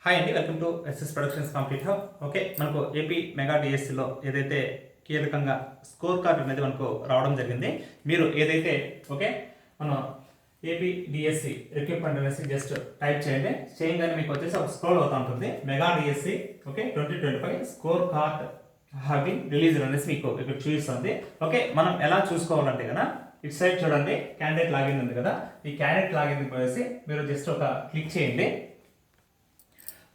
Hi అండి, welcome to SS productions complete hub. Okay, మనకు AP mega డిఎస్సిలో ఏదైతే కీలకంగా స్కోర్ కార్డ్ అనేది మనకు రావడం జరిగింది. మీరు ఏదైతే మనం ఏపీ డిఎస్సి రిక్రూట్మెంట్ అనేసి జస్ట్ టైప్ చేయండి. చేయగానే మీకు వచ్చేసి ఒక స్క్రోల్ అవుతూ ఉంటుంది. Mega DSC 2025 score card having release అనేసి మీకు ఇక్కడ చూపిస్తుంది. ఓకే, మనం ఎలా చూసుకోవాలంటే కదా, ఇటు సైడ్ చూడండి, క్యాండిడేట్ లాగిన్ ఉంది కదా. ఈ క్యాండిడేట్ లాగిన్ వచ్చేసి మీరు జస్ట్ ఒక క్లిక్ చేయండి.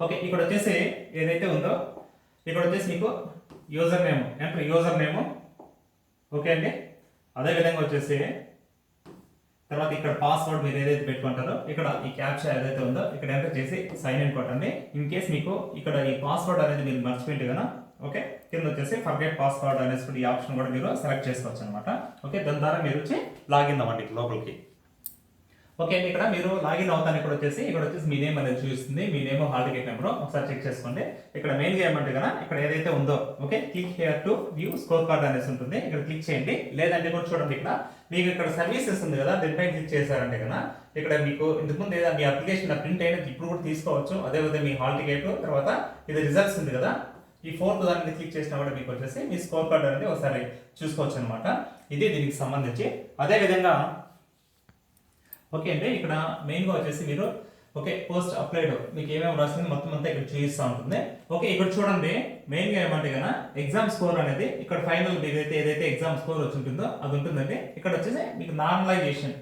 ఓకే, ఇక్కడ వచ్చేసి ఏదైతే ఉందో ఇక్కడ వచ్చేసి మీకు user name enter user name. Okay అండి, అదేవిధంగా వచ్చేసి తర్వాత ఇక్కడ పాస్వర్డ్ మీరు ఏదైతే పెట్టుకుంటారో ఇక్కడ ఈ క్యాప్చా ఏదైతే ఉందో ఇక్కడ ఎంటర్ చేసి సైన్ ఇన్ కొట్టండి. ఇన్ కేస్ మీకు ఇక్కడ ఈ పాస్వర్డ్ అనేది మీరు మర్చిపోయింది కదా, ఓకే, కింద వచ్చేసి ఫర్గెట్ పాస్వర్డ్ అనేసి ఈ ఆప్షన్ కూడా మీరు సెలెక్ట్ చేసుకోవచ్చు అనమాట. ఓకే, దాని ద్వారా మీరు వచ్చి లాగిన్ అవ్వండి లోపలికి. ఓకే అండి, ఇక్కడ మీరు లాగిన్ అవుతాను. ఇక్కడ వచ్చేసి మీ నేమ్ అనేది చూపిస్తుంది. మీ నేమ్ హాల్ టికెట్ నెంబర్ ఒకసారి చెక్ చేసుకోండి. ఇక్కడ మెయిన్గా ఏమంటే కదా, ఇక్కడ ఏదైతే ఉందో okay, click here to view score card అనేసి ఉంటుంది. ఇక్కడ క్లిక్ చేయండి. లేదంటే కూడా చూడండి, ఇక్కడ మీకు ఇక్కడ సర్వీసెస్ ఉంది కదా, దీనిపైన క్లిక్ చేశారంటే కదా, ఇక్కడ మీకు ఇంతకుముందు ఏదైనా మీ అప్లికేషన్ ప్రింట్ అయినా ఇప్పుడు కూడా తీసుకోవచ్చు. అదేవిధంగా మీ హాల్ టికెట్ తర్వాత ఇది రిజల్ట్స్ ఉంది కదా, ఈ ఫోర్త్ దాన్ని క్లిక్ చేసినా కూడా మీకు వచ్చేసి మీ స్కోర్ కార్డ్ అనేది ఒకసారి చూసుకోవచ్చు అనమాట. ఇది దీనికి సంబంధించి. అదేవిధంగా ఓకే అండి, ఇక్కడ మెయిన్గా వచ్చేసి మీరు ఓకే పోస్ట్ అప్లైడ్ మీకు ఏమేమి రాసింది మొత్తం అంతా ఇక్కడ చూపిస్తూ ఉంటుంది. ఓకే, ఇక్కడ చూడండి, మెయిన్గా ఏమంటే కదా ఎగ్జామ్ స్కోర్ అనేది ఇక్కడ ఫైనల్ ఏదైతే ఎగ్జామ్ స్కోర్ వచ్చి ఉంటుందో అది ఉంటుందండి. ఇక్కడ వచ్చేసి మీకు నార్మలైజేషన్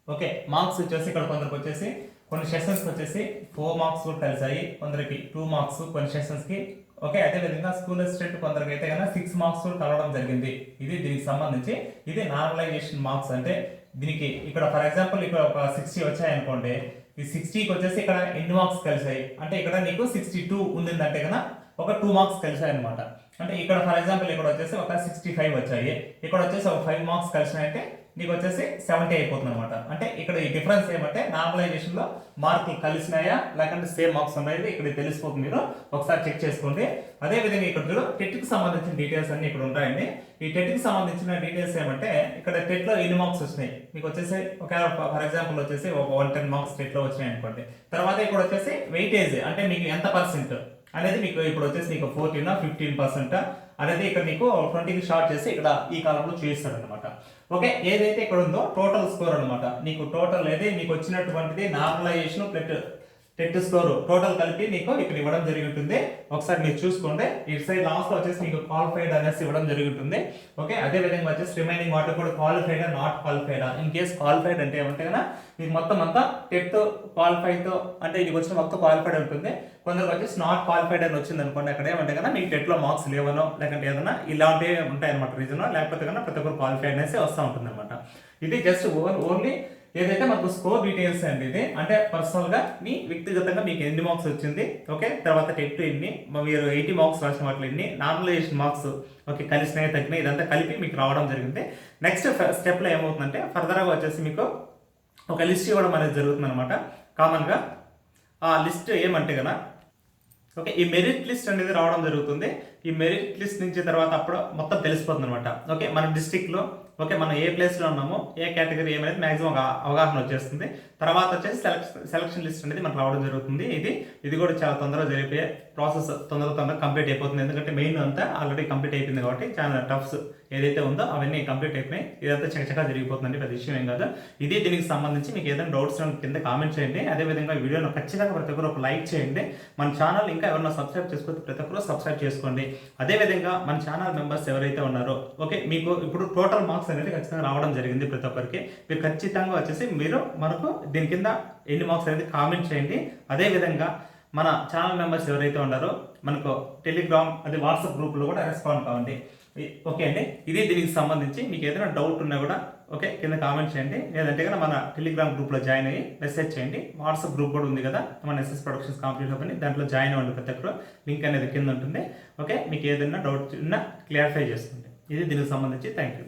ఓకే మార్క్స్ వచ్చేసి ఇక్కడ కొందరికి వచ్చేసి కొన్ని సెషన్స్కి వచ్చేసి 4 మార్క్స్ కూడా కలిసాయి, కొందరికి 2 మార్క్స్ కొన్ని సెషన్స్కి. ఓకే, అదేవిధంగా స్కూల్ అసిస్టెంట్ కొందరికి అయితే కన్నా 6 మార్క్స్ కూడా కలవడం జరిగింది. ఇది దీనికి సంబంధించి ఇది నార్మలైజేషన్ మార్క్స్. అంటే దీనికి ఇక్కడ ఫర్ ఎగ్జాంపుల్ ఇక్కడ ఒక 60 వచ్చాయి అనుకోండి, ఈ 60కి వచ్చేసి ఇక్కడ ఎన్ని మార్క్స్ కలిసాయి అంటే ఇక్కడ నీకు 62 ఉందంటే కన్నా ఒక 2 మార్క్స్ కలిసాయి అనమాట. అంటే ఇక్కడ ఫర్ ఎగ్జాంపుల్ ఇక్కడ వచ్చేసి ఒక 65 వచ్చాయి, ఇక్కడ వచ్చేసి ఒక 5 మార్క్స్ కలిసినాయంటే నీకు వచ్చేసి 70 అయిపోతుంది అనమాట. అంటే ఇక్కడ ఈ డిఫరెన్స్ ఏమంటే నార్మలైజేషన్ లో మార్కులు కలిసినాయా లేకుంటే సేమ్ మార్క్స్ ఉన్నాయో ఇక్కడ తెలిసిపోతుంది. మీరు ఒకసారి చెక్ చేసుకోండి. అదే విధంగా ఇక్కడ చూడు టెట్ కి సంబంధించిన డీటెయిల్స్ అన్ని ఇక్కడ ఉంటాయండి. ఈ టెట్ కి సంబంధించిన డీటెయిల్స్ ఏమంటే ఇక్కడ టెట్ లో ఎన్ని మార్క్స్ వచ్చినాయి మీకు వచ్చేసి ఒకవేళ ఫర్ ఎగ్జాంపుల్ వచ్చేసి ఒక 110 మార్క్స్ టెట్ లో వచ్చినాయి అనుకోండి. తర్వాత ఇక్కడ వచ్చేసి వెయిటేజ్ అంటే మీకు ఎంత పర్సెంట్ అనేది మీకు ఇప్పుడు వచ్చేసి మీకు 14-15% అనేది ఇక్కడ మీకు 20కి షార్ట్ చేసి ఇక్కడ ఈ కాలంలో చూపిస్తాడు అనమాట. ఓకే, ఏదైతే ఇక్కడ ఉందో టోటల్ స్కోర్ అనమాట. నీకు టోటల్ ఏది మీకు వచ్చినటువంటిది నార్మలైజేషన్ టెట్ స్కోర్ టోటల్ కలిపి నీకు ఇక్కడ ఇవ్వడం జరుగుతుంది. ఒకసారి మీరు చూసుకోండి. ఇటు సైడ్ లాస్ట్ లో వచ్చేసి మీకు క్వాలిఫైడ్ అనేసి ఇవ్వడం జరుగుతుంది. ఓకే, అదే విధంగా వచ్చేసి రిమైనింగ్ వాటర్ కూడా qualified not qualified. In case qualified అంటే ఏమంటే కదా మీకు మొత్తం అంతా టెట్ క్వాలిఫైడ్ తో అంటే ఇది వచ్చిన మొత్తం క్వాలిఫైడ్ ఉంటుంది. కొందరికి వచ్చేసి నాట్ క్వాలిఫైడ్ అని వచ్చింది అనుకోండి, అక్కడ ఏమంటే కదా మీకు టెట్ లో మార్క్స్ లేవనో లేకుంటే ఏదైనా ఇలాంటివి ఉంటాయి అనమాట రీజన్, లేకపోతే కన్నా ప్రతి ఒక్కరు క్వాలిఫైడ్ అనేసి వస్తూ ఉంటుంది అనమాట. ఇది జస్ట్ ఓన్లీ ఏదైతే మనకు స్కోర్ డీటెయిల్స్ అండి. ఇది అంటే పర్సనల్ గా మీ వ్యక్తిగతంగా మీకు ఎన్ని మార్క్స్ వచ్చింది, ఓకే, తర్వాత టెట్ ఎన్ని, మీరు 80 మార్క్స్ రాసిన వాటిలో ఎన్ని, నార్మలైజేషన్ మార్క్స్ ఓకే కలిసినాయి తగ్గినాయి, ఇదంతా కలిపి మీకు రావడం జరిగింది. నెక్స్ట్ స్టెప్ లో ఏమవుతుందంటే ఫర్దర్ గా వచ్చేసి మీకు ఒక లిస్ట్ ఇవ్వడం అనేది జరుగుతుంది అనమాట. కామన్ గా ఆ లిస్ట్ ఏమంటే కదా ఓకే ఈ మెరిట్ లిస్ట్ అనేది రావడం జరుగుతుంది. ఈ మెరిట్ లిస్ట్ నుంచి తర్వాత అప్పుడు మొత్తం తెలిసిపోతుంది అనమాట. ఓకే, మన డిస్ట్రిక్ట్ లో ఓకే మనం ఏ ప్లేస్ లో ఉన్నామో ఏ కేటగిరీ ఏమైనా మాక్సిమం అవగాహన వచ్చేస్తుంది. తర్వాత వచ్చేసి సెలక్షన్ లిస్ట్ అనేది మనకు రావడం జరుగుతుంది. ఇది కూడా చాలా తొందరగా జరిగిపోయే ప్రాసెస్, తొందరగా కంప్లీట్ అయిపోతుంది. ఎందుకంటే మెయిన్ అంతా ఆల్రెడీ కంప్లీట్ అయిపోయింది కాబట్టి చాలా టఫ్స్ ఏదైతే ఉందో అవన్నీ కంప్లీట్ అయిపోయినాయి. ఇదంతా చక్కగా జరిగిపోతుందండి, పెద్ద విషయం ఏం కాదు. ఇది దీనికి సంబంధించి మీకు ఏదైనా డౌట్స్ కింద కామెంట్ చేయండి. అదేవిధంగా ఈ వీడియోను ఖచ్చితంగా ప్రతి ఒక్కరు ఒక లైక్ చేయండి. మన ఛానల్ ఇంకా ఎవరైనా సబ్స్క్రైబ్ చేసుకోవచ్చు ప్రతి ఒక్కరు సబ్స్క్రైబ్ చేసుకోండి. అదేవిధంగా మన ఛానల్ మెంబర్స్ ఎవరైతే ఉన్నారో ఓకే మీకు ఇప్పుడు టోటల్ మార్క్స్ అనేది ఖచ్చితంగా రావడం జరిగింది ప్రతి ఒక్కరికి. మీరు ఖచ్చితంగా వచ్చేసి మనకు దీని కింద ఎన్ని మార్క్స్ అనేది కామెంట్ చేయండి. అదేవిధంగా మన ఛానల్ మెంబర్స్ ఎవరైతే ఉన్నారో మనకు టెలిగ్రామ్ అది వాట్సాప్ గ్రూప్లో కూడా రెస్పాండ్ కావండి. ఓకే అండి, ఇది దీనికి సంబంధించి మీకు ఏదైనా డౌట్ ఉన్నా కూడా ఓకే కింద కామెంట్ చేయండి. లేదంటే కదా మన టెలిగ్రామ్ గ్రూప్లో జాయిన్ అయ్యి మెసేజ్ చేయండి. వాట్సాప్ గ్రూప్ కూడా ఉంది కదా మన ఎస్ఎస్ ప్రొడక్షన్స్ కంప్లీట్ హబ్ అని, దాంట్లో జాయిన్ అవ్వండి ప్రతి ఒక్కరు. లింక్ అనేది కింద ఉంటుంది. ఓకే, మీకు ఏదైనా డౌట్ ఉన్నా క్లారిఫై చేసుకోండి. ఇది దీనికి సంబంధించి. Thank you.